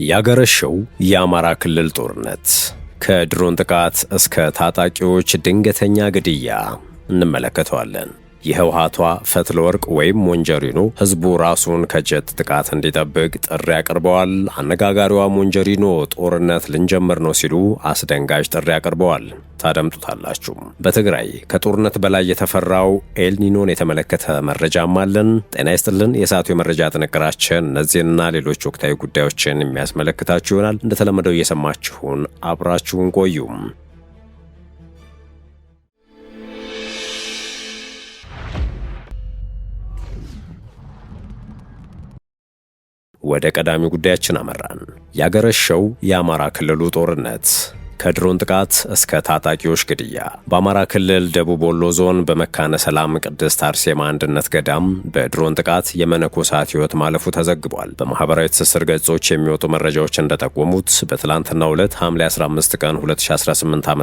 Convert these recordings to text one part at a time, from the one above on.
ያገረሸው የአማራ ክልል ጦርነት ከድሮን ጥቃት እስከ ታጣቂዎች ድንገተኛ ግድያ እንመለከተዋለን። የህወሓቷ ፈትለወርቅ ወይም ሞንጀሪኖ ህዝቡ ራሱን ከጀት ጥቃት እንዲጠብቅ ጥሪ አቅርበዋል። አነጋጋሪዋ ሞንጀሪኖ ጦርነት ልንጀምር ነው ሲሉ አስደንጋጭ ጥሪ አቅርበዋል። ታደምጡታላችሁ። በትግራይ ከጦርነት በላይ የተፈራው ኤልኒኖን የተመለከተ መረጃም አለን። ጤና ይስጥልን። የሰዓቱ የመረጃ ጥንቅራችን እነዚህንና ሌሎች ወቅታዊ ጉዳዮችን የሚያስመለክታችሁ ይሆናል። እንደተለመደው እየሰማችሁን አብራችሁን ቆዩም። ወደ ቀዳሚ ጉዳያችን አመራን። ያገረሸው የአማራ ክልሉ ጦርነት ከድሮን ጥቃት እስከ ታጣቂዎች ግድያ። በአማራ ክልል ደቡብ ወሎ ዞን በመካነ ሰላም ቅድስት አርሴማ አንድነት ገዳም በድሮን ጥቃት የመነኮሳት ሕይወት ማለፉ ተዘግቧል። በማህበራዊ ትስስር ገጾች የሚወጡ መረጃዎች እንደጠቆሙት በትላንትናው ዕለት ሐምሌ 15 ቀን 2018 ዓ.ም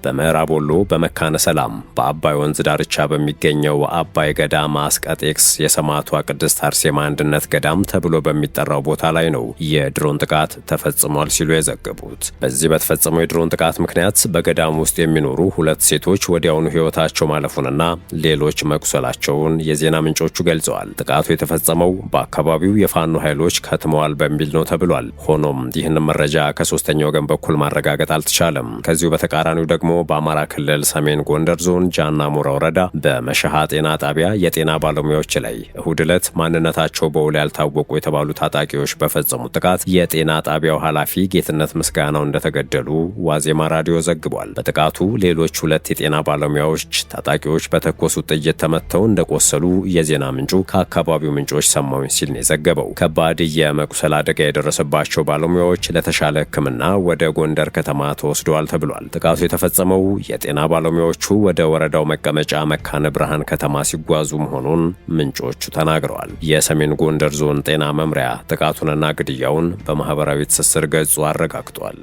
በምዕራብ ወሎ በመካነ ሰላም በአባይ ወንዝ ዳርቻ በሚገኘው አባይ ገዳም አስቀጤክስ የሰማዕቷ ቅድስት አርሴማ አንድነት ገዳም ተብሎ በሚጠራው ቦታ ላይ ነው የድሮን ጥቃት ተፈጽሟል ሲሉ የዘገቡት። በዚህ በተፈጸመው የድሮን ጥቃት ምክንያት በገዳም ውስጥ የሚኖሩ 2 ሴቶች ወዲያውኑ ሕይወታቸው ማለፉንና ሌሎች መቁሰላቸውን የዜና ምንጮቹ ገልጸዋል። ጥቃቱ የተፈጸመው በአካባቢው የፋኖ ኃይሎች ከትመዋል በሚል ነው ተብሏል። ሆኖም ይህን መረጃ ከሶስተኛ ወገን በኩል ማረጋገጥ አልተቻለም። ከዚሁ በተቃራኒው ደግሞ በአማራ ክልል ሰሜን ጎንደር ዞን ጃና ሞራ ወረዳ በመሸሃ ጤና ጣቢያ የጤና ባለሙያዎች ላይ እሁድ ዕለት ማንነታቸው በውል ያልታወቁ የተባሉ ታጣቂዎች በፈጸሙት ጥቃት የጤና ጣቢያው ኃላፊ ጌትነት ምስጋናው እንደተገደሉ ዋዜማ ራዲዮ ዘግቧል። በጥቃቱ ሌሎች 2 የጤና ባለሙያዎች ታጣቂዎች በተኮሱት ጥይት ተመተው እንደቆሰሉ የዜና ምንጩ ከአካባቢው ምንጮች ሰማሁኝ ሲል ነው የዘገበው። ከባድ የመቁሰል አደጋ የደረሰባቸው ባለሙያዎች ለተሻለ ሕክምና ወደ ጎንደር ከተማ ተወስደዋል ተብሏል። ጥቃቱ የተፈጸመው የጤና ባለሙያዎቹ ወደ ወረዳው መቀመጫ መካነ ብርሃን ከተማ ሲጓዙ መሆኑን ምንጮቹ ተናግረዋል። የሰሜን ጎንደር ዞን ጤና መምሪያ ጥቃቱንና ግድያውን በማህበራዊ ትስስር ገጹ አረጋግጧል።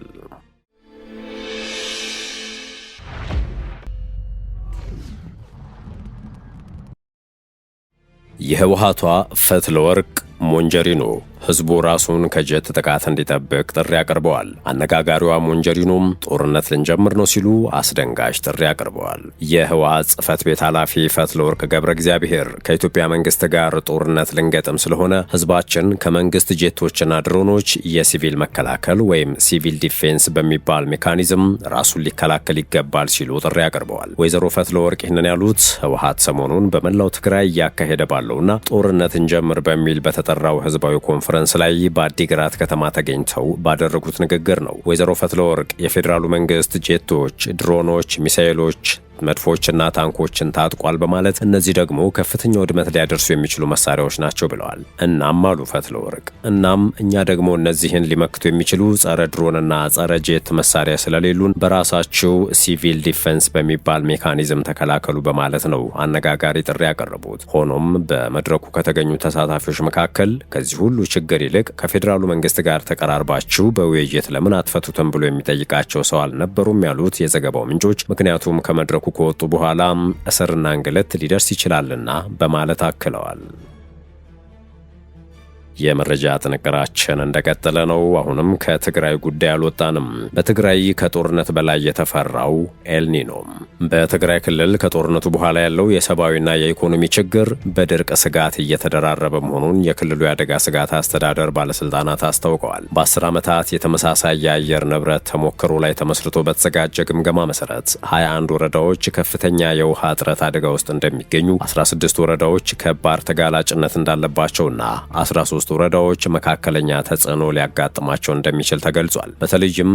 የህወሓቷ ፈትለወርቅ ሞንጀሪኖ ህዝቡ ራሱን ከጀት ጥቃት እንዲጠብቅ ጥሪ አቅርበዋል። አነጋጋሪዋ ሞንጀሪኖም ጦርነት ልንጀምር ነው ሲሉ አስደንጋጭ ጥሪ አቅርበዋል። የህወሓት ጽሕፈት ቤት ኃላፊ ፈትለወርቅ ገብረ እግዚአብሔር ከኢትዮጵያ መንግስት ጋር ጦርነት ልንገጥም ስለሆነ ህዝባችን ከመንግስት ጄቶችና ድሮኖች የሲቪል መከላከል ወይም ሲቪል ዲፌንስ በሚባል ሜካኒዝም ራሱን ሊከላከል ይገባል ሲሉ ጥሪ አቅርበዋል። ወይዘሮ ፈትለወርቅ ይህንን ያሉት ህወሓት ሰሞኑን በመላው ትግራይ እያካሄደ ባለውና ጦርነት እንጀምር በሚል በተጠራው ህዝባዊ ኮንፈረንስ ላይ በአዲግራት ከተማ ተገኝተው ባደረጉት ንግግር ነው። ወይዘሮ ፈትለወርቅ የፌዴራሉ መንግስት ጄቶች፣ ድሮኖች፣ ሚሳኤሎች መድፎችና ታንኮችን ታጥቋል በማለት እነዚህ ደግሞ ከፍተኛ ውድመት ሊያደርሱ የሚችሉ መሳሪያዎች ናቸው ብለዋል። እናም አሉ ፈትለወርቅ እኛ ደግሞ እነዚህን ሊመክቱ የሚችሉ ጸረ ድሮንና ጸረ ጄት መሳሪያ ስለሌሉን በራሳቸው ሲቪል ዲፌንስ በሚባል ሜካኒዝም ተከላከሉ በማለት ነው አነጋጋሪ ጥሪ ያቀረቡት። ሆኖም በመድረኩ ከተገኙ ተሳታፊዎች መካከል ከዚህ ሁሉ ችግር ይልቅ ከፌዴራሉ መንግስት ጋር ተቀራርባችሁ በውይይት ለምን አትፈቱትም ብሎ የሚጠይቃቸው ሰው አልነበሩም ያሉት የዘገባው ምንጮች፣ ምክንያቱም ከመድረኩ ከወጡ በኋላ እስርና እንግልት ሊደርስ ይችላልና በማለት አክለዋል። የመረጃ ጥንቅራችን እንደቀጠለ ነው። አሁንም ከትግራይ ጉዳይ አልወጣንም። በትግራይ ከጦርነት በላይ የተፈራው ኤልኒኖ። በትግራይ ክልል ከጦርነቱ በኋላ ያለው የሰብአዊና የኢኮኖሚ ችግር በድርቅ ስጋት እየተደራረበ መሆኑን የክልሉ የአደጋ ስጋት አስተዳደር ባለስልጣናት አስታውቀዋል። በ10 ዓመታት የተመሳሳይ የአየር ንብረት ተሞክሮ ላይ ተመስርቶ በተዘጋጀ ግምገማ መሰረት 21 ወረዳዎች ከፍተኛ የውሃ እጥረት አደጋ ውስጥ እንደሚገኙ፣ 16 ወረዳዎች ከባድ ተጋላጭነት እንዳለባቸውና 13 ወረዳዎች መካከለኛ ተጽዕኖ ሊያጋጥማቸው እንደሚችል ተገልጿል። በተለይም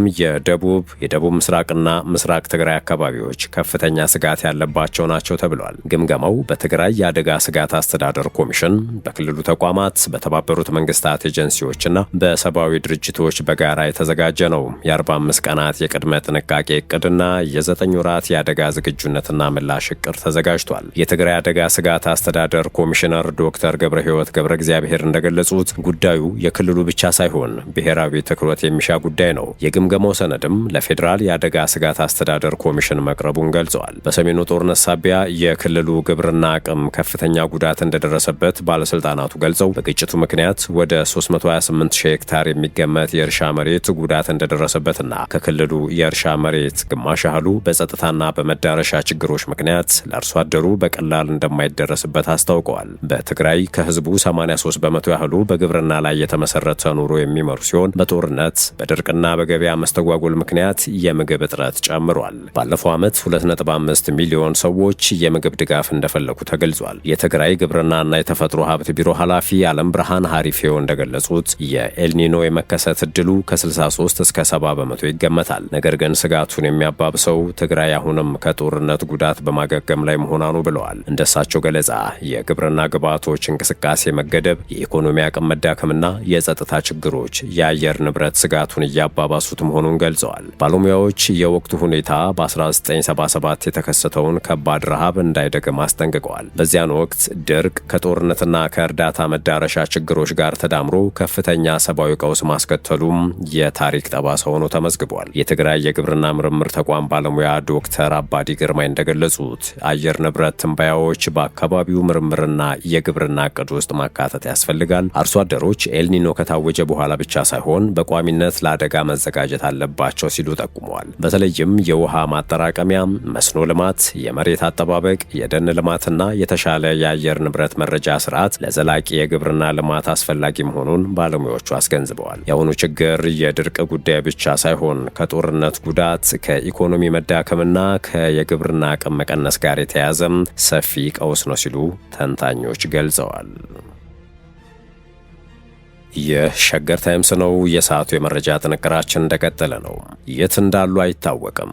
የደቡብ ምስራቅና ምስራቅ ትግራይ አካባቢዎች ከፍተኛ ስጋት ያለባቸው ናቸው ተብሏል። ግምገማው በትግራይ የአደጋ ስጋት አስተዳደር ኮሚሽን፣ በክልሉ ተቋማት፣ በተባበሩት መንግስታት ኤጀንሲዎችና በሰብአዊ ድርጅቶች በጋራ የተዘጋጀ ነው። የ45 ቀናት የቅድመ ጥንቃቄ እቅድና የ9 ወራት የአደጋ ዝግጁነትና ምላሽ እቅድ ተዘጋጅቷል። የትግራይ አደጋ ስጋት አስተዳደር ኮሚሽነር ዶክተር ገብረ ሕይወት ገብረ እግዚአብሔር እንደገለጹት እንደገለጹት ጉዳዩ የክልሉ ብቻ ሳይሆን ብሔራዊ ትኩረት የሚሻ ጉዳይ ነው። የግምገማው ሰነድም ለፌዴራል የአደጋ ስጋት አስተዳደር ኮሚሽን መቅረቡን ገልጸዋል። በሰሜኑ ጦርነት ሳቢያ የክልሉ ግብርና አቅም ከፍተኛ ጉዳት እንደደረሰበት ባለስልጣናቱ ገልጸው በግጭቱ ምክንያት ወደ 328 ሺህ ሄክታር የሚገመት የእርሻ መሬት ጉዳት እንደደረሰበትና ከክልሉ የእርሻ መሬት ግማሽ ያህሉ በጸጥታና በመዳረሻ ችግሮች ምክንያት ለአርሶ አደሩ በቀላል እንደማይደረስበት አስታውቀዋል። በትግራይ ከህዝቡ 83 በመቶ ያህሉ በግብርና ላይ የተመሰረተ ኑሮ የሚመሩ ሲሆን በጦርነት በድርቅና በገበያ መስተጓጎል ምክንያት የምግብ እጥረት ጨምሯል። ባለፈው ዓመት 2.5 ሚሊዮን ሰዎች የምግብ ድጋፍ እንደፈለጉ ተገልጿል። የትግራይ ግብርናና የተፈጥሮ ሀብት ቢሮ ኃላፊ አለም ብርሃን ሀሪፌው እንደገለጹት የኤልኒኖ የመከሰት እድሉ ከ63 እስከ 70 በመቶ ይገመታል። ነገር ግን ስጋቱን የሚያባብሰው ትግራይ አሁንም ከጦርነት ጉዳት በማገገም ላይ መሆኗ ነው ብለዋል። እንደሳቸው ገለጻ የግብርና ግብዓቶች እንቅስቃሴ መገደብ፣ የኢኮኖሚ አቅም መዳከምና የጸጥታ ችግሮች የአየር ንብረት ስጋቱን እያባባሱት መሆኑን ገልጸዋል። ባለሙያዎች የወቅቱ ሁኔታ በ1977 የተከሰተውን ከባድ ረሃብ እንዳይደግም አስጠንቅቀዋል። በዚያን ወቅት ድርቅ ከጦርነትና ከእርዳታ መዳረሻ ችግሮች ጋር ተዳምሮ ከፍተኛ ሰብአዊ ቀውስ ማስከተሉም የታሪክ ጠባሳ ሆኖ ተመዝግቧል። የትግራይ የግብርና ምርምር ተቋም ባለሙያ ዶክተር አባዲ ግርማይ እንደገለጹት አየር ንብረት ትንበያዎች በአካባቢው ምርምርና የግብርና እቅድ ውስጥ ማካተት ያስፈልጋል። አርሶ አደሮች ኤልኒኖ ከታወጀ በኋላ ብቻ ሳይሆን በቋሚነት ለአደጋ መዘጋጀት አለባቸው ሲሉ ጠቁመዋል። በተለይም የውሃ ማጠራቀሚያ፣ መስኖ ልማት፣ የመሬት አጠባበቅ፣ የደን ልማትና የተሻለ የአየር ንብረት መረጃ ስርዓት ለዘላቂ የግብርና ልማት አስፈላጊ መሆኑን ባለሙያዎቹ አስገንዝበዋል። የአሁኑ ችግር የድርቅ ጉዳይ ብቻ ሳይሆን ከጦርነት ጉዳት፣ ከኢኮኖሚ መዳከምና ከየግብርና አቅም መቀነስ ጋር የተያያዘም ሰፊ ቀውስ ነው ሲሉ ተንታኞች ገልጸዋል። ይህ ሸገር ታይምስ ነው። የሰዓቱ የመረጃ ጥንቅራችን እንደቀጠለ ነው። የት እንዳሉ አይታወቅም።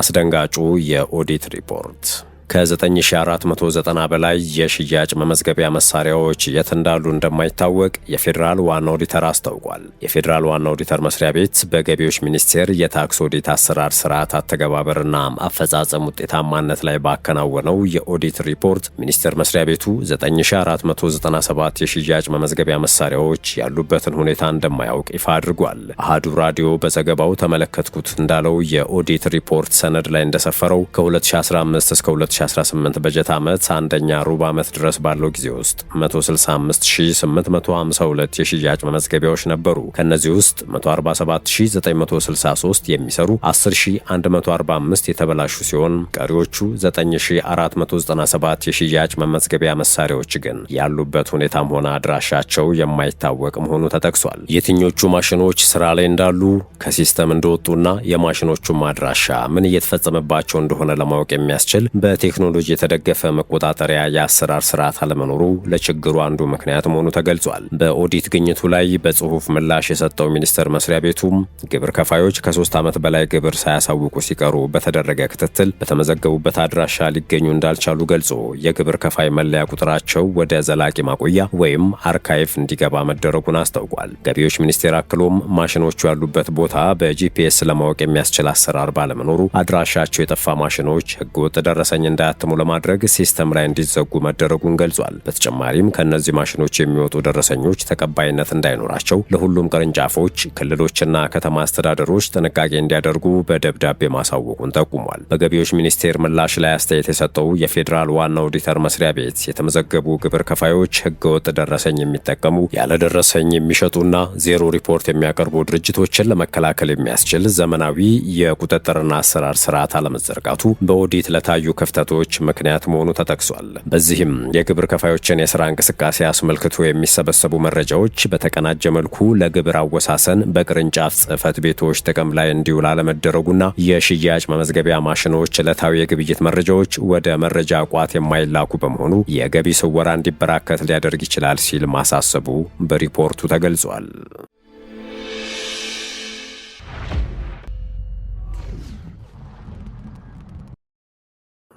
አስደንጋጩ የኦዲት ሪፖርት ከ9490 በላይ የሽያጭ መመዝገቢያ መሳሪያዎች የት እንዳሉ እንደማይታወቅ የፌዴራል ዋና ኦዲተር አስታውቋል። የፌዴራል ዋና ኦዲተር መስሪያ ቤት በገቢዎች ሚኒስቴር የታክስ ኦዲት አሰራር ስርዓት አተገባበርና አፈጻጸም ውጤታማነት ላይ ባከናወነው የኦዲት ሪፖርት ሚኒስቴር መስሪያ ቤቱ 9497 የሽያጭ መመዝገቢያ መሳሪያዎች ያሉበትን ሁኔታ እንደማያውቅ ይፋ አድርጓል። አሃዱ ራዲዮ በዘገባው ተመለከትኩት እንዳለው የኦዲት ሪፖርት ሰነድ ላይ እንደሰፈረው ከ2015 እስከ 2018 በጀት ዓመት አንደኛ ሩብ ዓመት ድረስ ባለው ጊዜ ውስጥ 165852 የሽያጭ መመዝገቢያዎች ነበሩ። ከነዚህ ውስጥ 147963 የሚሰሩ፣ 10145 የተበላሹ ሲሆን ቀሪዎቹ 9497 የሽያጭ መመዝገቢያ መሳሪያዎች ግን ያሉበት ሁኔታም ሆነ አድራሻቸው የማይታወቅ መሆኑ ተጠቅሷል። የትኞቹ ማሽኖች ስራ ላይ እንዳሉ፣ ከሲስተም እንደወጡና የማሽኖቹም አድራሻ ምን እየተፈጸመባቸው እንደሆነ ለማወቅ የሚያስችል በቴክኖሎጂ የተደገፈ መቆጣጠሪያ የአሰራር ስርዓት አለመኖሩ ለችግሩ አንዱ ምክንያት መሆኑ ተገልጿል። በኦዲት ግኝቱ ላይ በጽሁፍ ምላሽ የሰጠው ሚኒስቴር መስሪያ ቤቱም ግብር ከፋዮች ከ3 ዓመት በላይ ግብር ሳያሳውቁ ሲቀሩ በተደረገ ክትትል በተመዘገቡበት አድራሻ ሊገኙ እንዳልቻሉ ገልጾ የግብር ከፋይ መለያ ቁጥራቸው ወደ ዘላቂ ማቆያ ወይም አርካይቭ እንዲገባ መደረጉን አስታውቋል። ገቢዎች ሚኒስቴር አክሎም ማሽኖቹ ያሉበት ቦታ በጂፒኤስ ለማወቅ የሚያስችል አሰራር ባለመኖሩ አድራሻቸው የጠፋ ማሽኖች ህገወጥ ደረሰኝ እንዳያትሙ ለማድረግ ሲስተም ላይ እንዲዘጉ መደረጉን ገልጿል። በተጨማሪም ከነዚህ ማሽኖች የሚወጡ ደረሰኞች ተቀባይነት እንዳይኖራቸው ለሁሉም ቅርንጫፎች፣ ክልሎችና ከተማ አስተዳደሮች ጥንቃቄ እንዲያደርጉ በደብዳቤ ማሳወቁን ጠቁሟል። በገቢዎች ሚኒስቴር ምላሽ ላይ አስተያየት የሰጠው የፌዴራል ዋና ኦዲተር መስሪያ ቤት የተመዘገቡ ግብር ከፋዮች ህገወጥ ደረሰኝ የሚጠቀሙ፣ ያለ ደረሰኝ የሚሸጡና ዜሮ ሪፖርት የሚያቀርቡ ድርጅቶችን ለመከላከል የሚያስችል ዘመናዊ የቁጥጥርና አሰራር ስርዓት አለመዘርጋቱ በኦዲት ለታዩ ክፍተቶች ምክንያት መሆኑ ተጠቅሷል። በዚህም የግብር ከፋዮችን የስራ እንቅስቃሴ አስመልክቶ የሚሰበሰቡ መረጃዎች በተቀናጀ መልኩ ለግብር አወሳሰን በቅርንጫፍ ጽህፈት ቤቶች ጥቅም ላይ እንዲውል አለመደረጉና የሽያጭ መመዝገቢያ ማሽኖች ዕለታዊ የግብይት መረጃዎች ወደ መረጃ ቋት የማይላኩ በመሆኑ የገቢ ስወራ እንዲበራከት ሊያደርግ ይችላል ሲል ማሳሰቡ በሪፖርቱ ተገልጿል።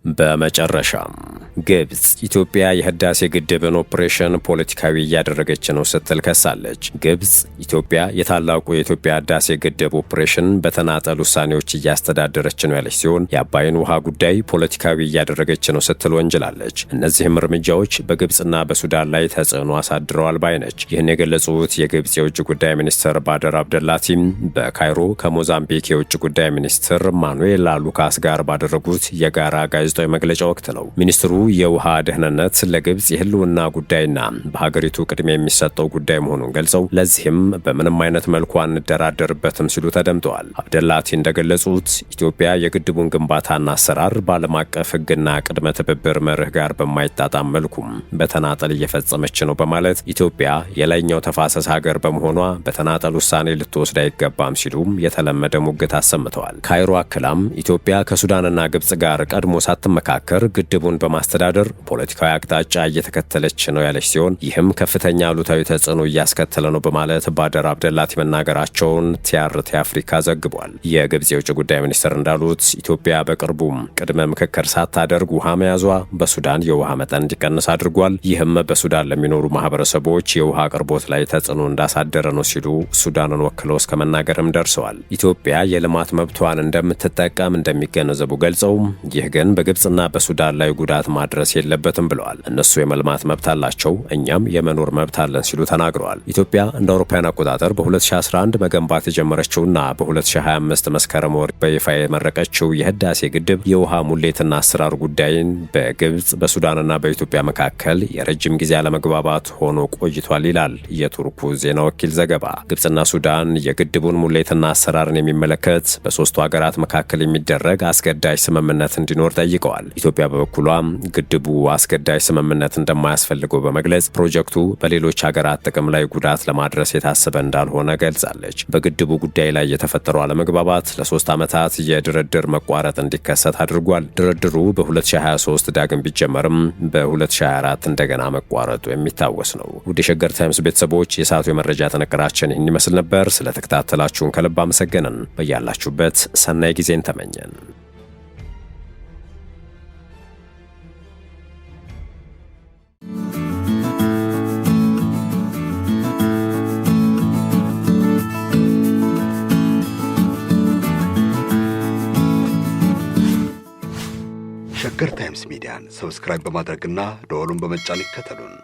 በመጨረሻም ግብጽ ኢትዮጵያ የህዳሴ ግድብን ኦፕሬሽን ፖለቲካዊ እያደረገች ነው ስትል ከሳለች። ግብጽ ኢትዮጵያ የታላቁ የኢትዮጵያ ህዳሴ ግድብ ኦፕሬሽን በተናጠል ውሳኔዎች እያስተዳደረች ነው ያለች ሲሆን የአባይን ውሃ ጉዳይ ፖለቲካዊ እያደረገች ነው ስትል ወንጅላለች። እነዚህም እርምጃዎች በግብጽና በሱዳን ላይ ተጽዕኖ አሳድረዋል ባይነች። ይህን የገለጹት የግብጽ የውጭ ጉዳይ ሚኒስትር ባደር አብደላቲም በካይሮ ከሞዛምቢክ የውጭ ጉዳይ ሚኒስትር ማኑኤላ ሉካስ ጋር ባደረጉት የጋራ ጋዜጣዊ መግለጫ ወቅት ነው። ሚኒስትሩ የውሃ ደህንነት ለግብጽ የህልውና ጉዳይና በሀገሪቱ ቅድሚያ የሚሰጠው ጉዳይ መሆኑን ገልጸው ለዚህም በምንም አይነት መልኩ አንደራደርበትም ሲሉ ተደምጠዋል። አብደላቲ እንደገለጹት ኢትዮጵያ የግድቡን ግንባታና አሰራር በዓለም አቀፍ ህግና ቅድመ ትብብር መርህ ጋር በማይጣጣም መልኩም በተናጠል እየፈጸመች ነው በማለት ኢትዮጵያ የላይኛው ተፋሰስ ሀገር በመሆኗ በተናጠል ውሳኔ ልትወስድ አይገባም ሲሉም የተለመደ ሙግት አሰምተዋል። ካይሮ አክላም ኢትዮጵያ ከሱዳንና ግብጽ ጋር ቀድሞ ሳትመካከር ግድቡን በማስተዳደር ፖለቲካዊ አቅጣጫ እየተከተለች ነው ያለች ሲሆን ይህም ከፍተኛ አሉታዊ ተጽዕኖ እያስከተለ ነው በማለት ባደር አብደላቲ መናገራቸውን ቲአርቲ አፍሪካ ዘግቧል። የግብጽ የውጭ ጉዳይ ሚኒስትር እንዳሉት ኢትዮጵያ በቅርቡም ቅድመ ምክክር ሳታደርግ ውሃ መያዟ በሱዳን የውሃ መጠን እንዲቀንስ አድርጓል። ይህም በሱዳን ለሚኖሩ ማህበረሰቦች የውሃ አቅርቦት ላይ ተጽዕኖ እንዳሳደረ ነው ሲሉ ሱዳንን ወክለው እስከ መናገርም ደርሰዋል። ኢትዮጵያ የልማት መብቷን እንደምትጠቀም እንደሚገነዘቡ ገልጸው ይህ ግን በግብጽና በሱዳን ላይ ጉዳት ማድረስ የለበትም ብለዋል። እነሱ የመልማት መብት አላቸው፣ እኛም የመኖር መብት አለን ሲሉ ተናግረዋል። ኢትዮጵያ እንደ አውሮፓውያን አቆጣጠር በ2011 መገንባት የጀመረችውና በ2025 መስከረም ወር በይፋ የመረቀችው የህዳሴ ግድብ የውሃ ሙሌትና አሰራር ጉዳይን በግብጽ በሱዳንና በኢትዮጵያ መካከል የረጅም ጊዜ አለመግባባት ሆኖ ቆይቷል ይላል የቱርኩ ዜና ወኪል ዘገባ። ግብጽና ሱዳን የግድቡን ሙሌትና አሰራርን የሚመለከት በሶስቱ ሀገራት መካከል የሚደረግ አስገዳጅ ስምምነት እንዲኖር ጠይቀዋል። ኢትዮጵያ በበኩሏ ግድቡ አስገዳጅ ስምምነት እንደማያስፈልገው በመግለጽ ፕሮጀክቱ በሌሎች ሀገራት ጥቅም ላይ ጉዳት ለማድረስ የታሰበ እንዳልሆነ ገልጻለች። በግድቡ ጉዳይ ላይ የተፈጠረው አለመግባባት ለ3 ዓመታት የድርድር መቋረጥ እንዲከሰት አድርጓል። ድርድሩ በ2023 ዳግም ቢጀመርም በ2024 እንደገና መቋረጡ የሚታወስ ነው። ውድ የሸገር ታይምስ ቤተሰቦች የሰዓቱ የመረጃ ጥንቅራችን ይህን ይመስል ነበር። ስለተከታተላችሁን ከልብ አመሰገንን። በያላችሁበት ሰናይ ጊዜን ተመኘን። ሸገር ታይምስ ሚዲያን ሰብስክራይብ በማድረግና ደወሉን በመጫን ይከተሉን።